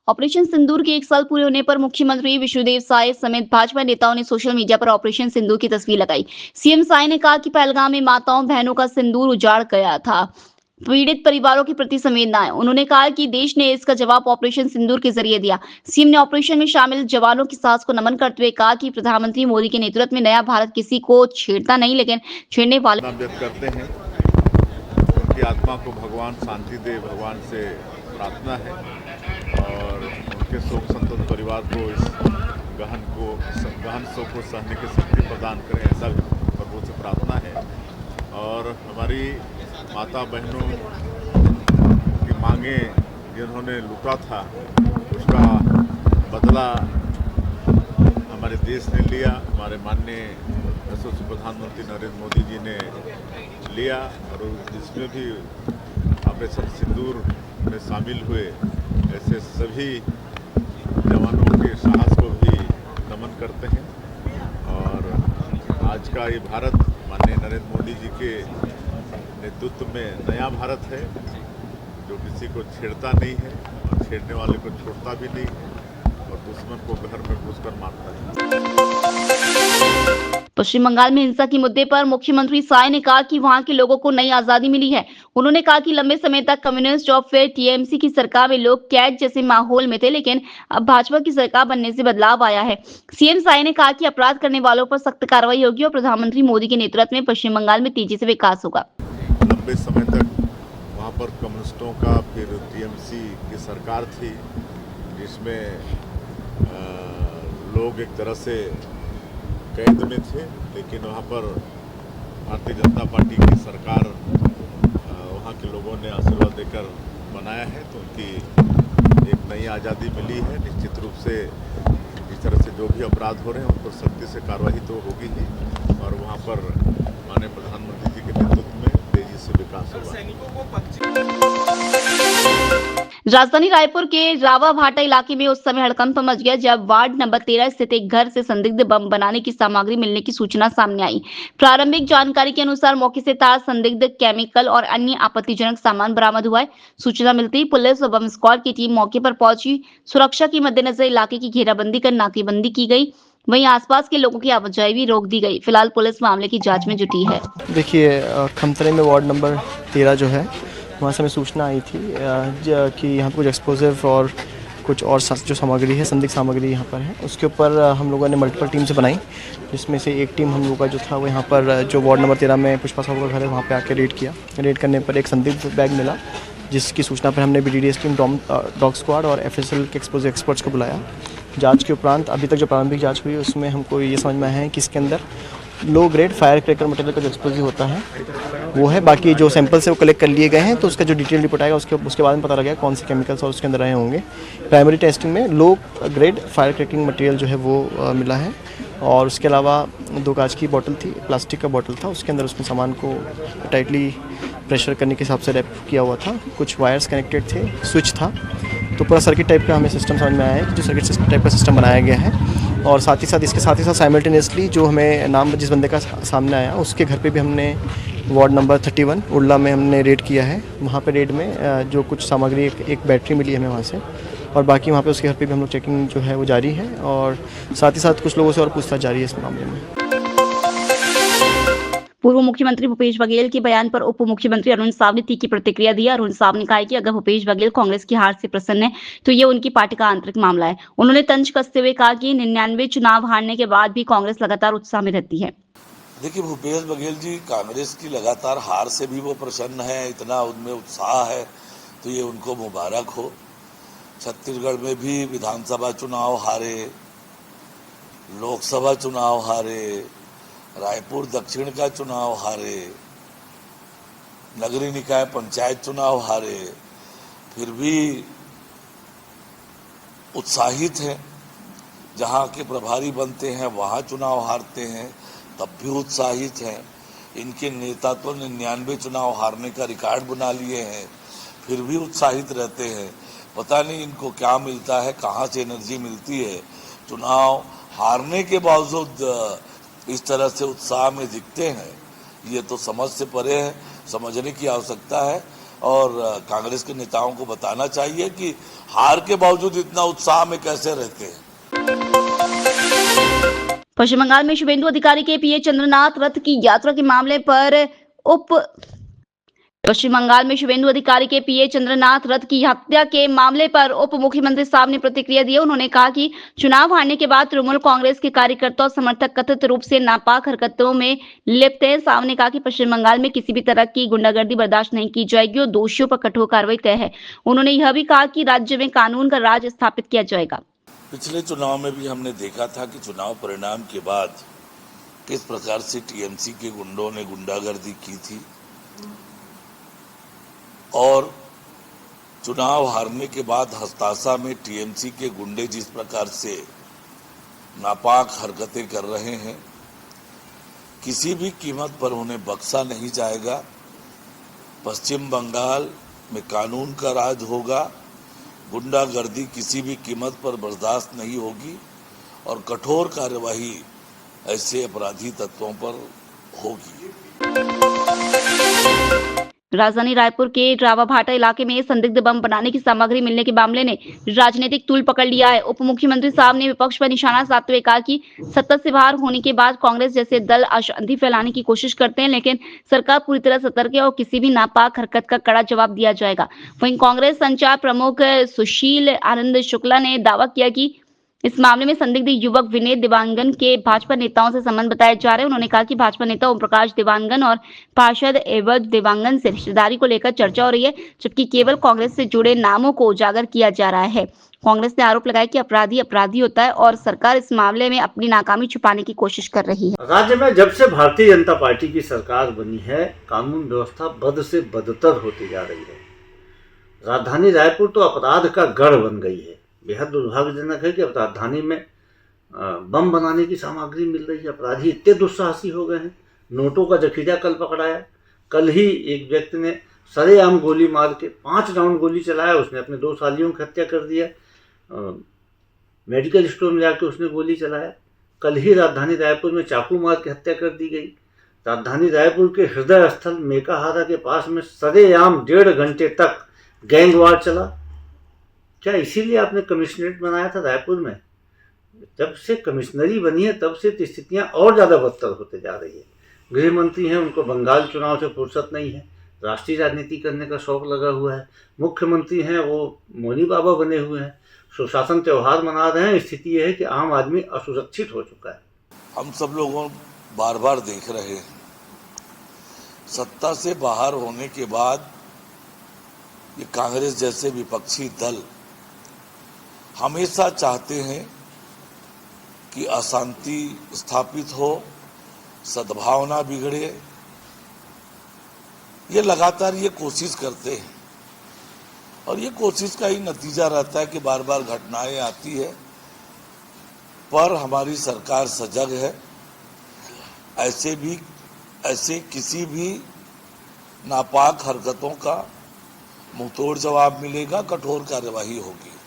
Operation सिंदूर के 1 साल पूरे होने पर मुख्यमंत्री विष्णुदेव साय समेत भाजपा नेताओं ने सोशल मीडिया पर ऑपरेशन सिंदूर की तस्वीर लगाई। सीएम साय ने कहा कि पहलगाम में माताओं बहनों का सिंदूर उजाड़ गया था। पीड़ित परिवारों के प्रति संवेदनाएं। उन्होंने कहा कि देश ने इसका जवाब ऑपरेशन सिंदूर के जरिए दिया। सीएम ने ऑपरेशन में शामिल जवानों की साहस को नमन करते हुए कहा कि प्रधानमंत्री मोदी के नेतृत्व में नया भारत किसी को छेड़ता नहीं, लेकिन छेड़ने वाले व्यक्त करते हैं। उनकी आत्मा को भगवान शांति दे, भगवान से प्रार्थना है और उनके शोक संतप्त परिवार को इस गहन शोक को सहने की शक्ति प्रदान करें, ऐसा प्रभु से प्रार्थना है। और हमारी माता बहनों की मांगे जिन्होंने लूटा था, उसका बदला हमारे देश ने लिया, हमारे माननीय यशस्वी प्रधानमंत्री नरेंद्र मोदी जी ने लिया और इसमें भी ऑपरेशन सिंदूर में शामिल हुए ऐसे सभी जवानों के साहस को भी नमन करते हैं। और आज का ये भारत माननीय नरेंद्र मोदी जी के नेतृत्व में नया भारत है, जो किसी को छेड़ता नहीं है और छेड़ने वाले को छोड़ता भी नहीं है और दुश्मन को घर में घुसकर मारता है। पश्चिम बंगाल में हिंसा के मुद्दे पर मुख्यमंत्री साय ने कहा कि वहां के लोगों को नई आजादी मिली है। उन्होंने कहा कि लंबे समय तक कम्युनिस्ट और फिर टीएमसी की सरकार में लोग कैद जैसे माहौल में थे, लेकिन अब भाजपा की सरकार बनने से बदलाव आया है। सीएम साय ने कहा कि अपराध करने वालों पर सख्त कार्रवाई होगी और प्रधानमंत्री मोदी के नेतृत्व में पश्चिम बंगाल में तेजी से विकास होगा। लंबे समय तक वहाँ पर कम्युनिस्टों का फिर टीएमसी की सरकार थी, जिसमें लोग एक तरह से कैद में थे, लेकिन वहाँ पर भारतीय जनता पार्टी की सरकार वहाँ के लोगों ने आशीर्वाद देकर बनाया है, तो उनकी एक नई आज़ादी मिली है। निश्चित रूप से इस तरह से जो भी अपराध हो रहे हैं उन पर सख्ती से कार्रवाई तो होगी ही और वहाँ पर माननीय प्रधानमंत्री जी के नेतृत्व में तेजी से विकास होगा। राजधानी रायपुर के रावा भाटा इलाके में उस समय हड़कंप मच गया जब वार्ड नंबर 13 स्थित एक घर से संदिग्ध बम बनाने की सामग्री मिलने की सूचना सामने आई। प्रारंभिक जानकारी के अनुसार मौके से तार, संदिग्ध केमिकल और अन्य आपत्तिजनक सामान बरामद हुआ है। सूचना मिलते ही पुलिस और बम स्क्वाड की टीम मौके पर पहुंची। सुरक्षा के मद्देनजर इलाके की घेराबंदी कर नाकेबंदी की गई। वहीं आसपास के लोगों की आवाजाही भी रोक दी गई। फिलहाल पुलिस मामले की जांच में जुटी है। देखिए, खमतरे में वार्ड नंबर 13 जो है, वहाँ से हमें सूचना आई थी कि यहाँ पर कुछ एक्सप्लोजिव और कुछ और जो सामग्री है, संदिग्ध सामग्री यहाँ पर है। उसके ऊपर हम लोगों ने मल्टीपल टीम से बनाई, जिसमें से एक टीम हम लोगों का जो था वो यहाँ पर जो वार्ड नंबर 13 में पुष्पा साहू का घर है वहाँ पे आके रेड किया। रेड करने पर एक संदिग्ध बैग मिला, जिसकी सूचना पर हमने BDDS टीम, डॉग स्क्वाड और FSL के एक्सप्लोजिव एक्सपर्ट्स को बुलाया। जांच के उपरांत अभी तक जो प्रारंभिक जांच हुई उसमें हमको ये समझ में आया है कि इसके अंदर low grade fire cracker material का जो एक्सप्लोजिव होता है वो है। बाकी जो सैंपल से वो कलेक्ट कर लिए गए हैं, तो उसका जो डिटेल रिपोर्ट आएगा उसके बाद में पता लगेगा कौन से केमिकल्स और उसके अंदर रहे होंगे। प्राइमरी टेस्टिंग में low grade fire cracking material जो है वो मिला है और उसके अलावा 2 कांच की बोतल थी, प्लास्टिक का बोतल था, उसके अंदर उसमें सामान को टाइटली प्रेशर करने के हिसाब से रैप किया हुआ था। कुछ वायर्स कनेक्टेड थे, स्विच था, तो पूरा सर्किट टाइप का हमें सिस्टम समझ में आया है कि जो सर्किट टाइप का सिस्टम बनाया गया है। और साथ ही साथ साइमल्टेनियसली जो हमें नाम जिस बंदे का सामने आया उसके घर पे भी हमने वार्ड नंबर 31 उड़ला में हमने रेड किया है। वहाँ पे रेड में जो कुछ सामग्री एक बैटरी मिली हमें वहाँ से, और बाकी वहाँ पे उसके घर पे भी हम लोग चेकिंग जो है वो जारी है और साथ ही साथ कुछ लोगों से और पूछताछ जारी है इस मामले में। पूर्व मुख्यमंत्री भूपेश बघेल के बयान पर उप मुख्यमंत्री अरुण साव ने तीखी प्रतिक्रिया दी। अरुण साव ने कहा कि अगर भूपेश बघेल कांग्रेस की हार से प्रसन्न है तो ये उनकी पार्टी का आंतरिक मामला है। उन्होंने तंज कसते हुए कहा कि 99 चुनाव हारने के बाद भी कांग्रेस लगातार उत्साह में रहती है। देखिए, भूपेश बघेल जी कांग्रेस की लगातार हार से भी वो प्रसन्न है, इतना उनमें उत्साह है, तो ये उनको मुबारक हो। छत्तीसगढ़ में भी विधानसभा चुनाव हारे, लोकसभा चुनाव हारे, रायपुर दक्षिण का चुनाव हारे, नगरीय निकाय पंचायत चुनाव हारे, फिर भी उत्साहित हैं। जहां के प्रभारी बनते हैं वहां चुनाव हारते हैं, तब भी उत्साहित हैं। इनके नेता तो 99 चुनाव हारने का रिकॉर्ड बना लिए हैं, फिर भी उत्साहित रहते हैं। पता नहीं इनको क्या मिलता है, कहाँ से एनर्जी मिलती है। चुनाव हारने के बावजूद इस तरह से उत्साह में दिखते हैं, ये तो समझ से परे है। समझने की आवश्यकता है और कांग्रेस के नेताओं को बताना चाहिए कि हार के बावजूद इतना उत्साह में कैसे रहते हैं। पश्चिम बंगाल में शुभेंदु अधिकारी के पीए चंद्रनाथ रथ की यात्रा के मामले पर पश्चिम बंगाल में शुभेंदु अधिकारी के पीए चंद्रनाथ रथ की हत्या के मामले पर उप मुख्यमंत्री साहब ने प्रतिक्रिया दी। उन्होंने कहा कि चुनाव हारने के बाद तृणमूल कांग्रेस के कार्यकर्ता और समर्थक कथित रूप से नापाक हरकतों में लिप्त हैं। साहब ने कहा कि पश्चिम बंगाल में किसी भी तरह की गुंडागर्दी बर्दाश्त नहीं की जाएगी और दोषियों पर कठोर कार्रवाई तय है। उन्होंने यह भी कहा कि राज्य में कानून का राज स्थापित किया जाएगा। पिछले चुनाव में भी हमने देखा था कि चुनाव परिणाम के बाद किस प्रकार से टीएमसी के गुंडों ने गुंडागर्दी की थी और चुनाव हारने के बाद हताशा में टीएमसी के गुंडे जिस प्रकार से नापाक हरकतें कर रहे हैं, किसी भी कीमत पर उन्हें बख्शा नहीं जाएगा। पश्चिम बंगाल में कानून का राज होगा, गुंडागर्दी किसी भी कीमत पर बर्दाश्त नहीं होगी और कठोर कार्यवाही ऐसे अपराधी तत्वों पर होगी। राजधानी रायपुर के रावाभाटा इलाके में संदिग्ध बम बनाने की सामग्री मिलने के मामले ने राजनीतिक तूल पकड़ लिया है। उप मुख्यमंत्री साहब ने विपक्ष पर निशाना साधते हुए कहा कि सत्ता से बाहर होने के बाद कांग्रेस जैसे दल अशांति फैलाने की कोशिश करते हैं, लेकिन सरकार पूरी तरह सतर्क है और किसी भी नापाक हरकत का कड़ा जवाब दिया जाएगा। वहीं कांग्रेस संचार प्रमुख सुशील आनंद शुक्ला ने दावा किया कि इस मामले में संदिग्ध युवक विनय देवांगन के भाजपा नेताओं से संबंध बताए जा रहे हैं। उन्होंने कहा कि भाजपा नेता ओम प्रकाश देवांगन और पार्षद एवज देवांगन से रिश्तेदारी को लेकर चर्चा हो रही है, जबकि केवल कांग्रेस से जुड़े नामों को उजागर किया जा रहा है। कांग्रेस ने आरोप लगाया कि अपराधी अपराधी होता है और सरकार इस मामले में अपनी नाकामी छुपाने की कोशिश कर रही है। राज्य में जब से भारतीय जनता पार्टी की सरकार बनी है, कानून व्यवस्था बद से बदतर होती जा रही है। राजधानी रायपुर तो अपराध का गढ़ बन गई है। बेहद दुर्भाग्यजनक है कि अब राजधानी में बम बनाने की सामग्री मिल रही है। अपराधी इतने दुस्साहसी हो गए हैं। नोटों का जखीरा कल पकड़ाया। कल ही एक व्यक्ति ने सरेआम गोली मार के 5 राउंड गोली चलाया। उसने अपने 2 सालियों की हत्या कर दिया। मेडिकल स्टोर में जाकर उसने गोली चलाया। कल ही राजधानी रायपुर में चाकू मार के हत्या कर दी गई। राजधानी रायपुर के हृदय स्थल मेकाहारा के पास में सरेआम 1.5 घंटे तक गैंगवार चला। क्या इसीलिए आपने कमिश्नरेट बनाया था रायपुर में? जब से कमिश्नरी बनी है तब से स्थितियां और ज़्यादा बदतर होते जा रही है। गृह मंत्री हैं, उनको बंगाल चुनाव से फुर्सत नहीं है, राष्ट्रीय राजनीति करने का शौक लगा हुआ है। मुख्यमंत्री हैं, वो मौनी बाबा बने हुए हैं, सुशासन त्यौहार मना रहे हैं। स्थिति यह है कि आम आदमी असुरक्षित हो चुका है। हम सब लोगों बार बार देख रहे हैं, सत्ता से बाहर होने के बाद ये कांग्रेस जैसे विपक्षी दल हमेशा चाहते हैं कि अशांति स्थापित हो, सद्भावना बिगड़े। ये लगातार ये कोशिश करते हैं और ये कोशिश का ही नतीजा रहता है कि बार बार घटनाएं आती है। पर हमारी सरकार सजग है। ऐसे किसी भी नापाक हरकतों का मुंहतोड़ जवाब मिलेगा, कठोर कार्यवाही होगी।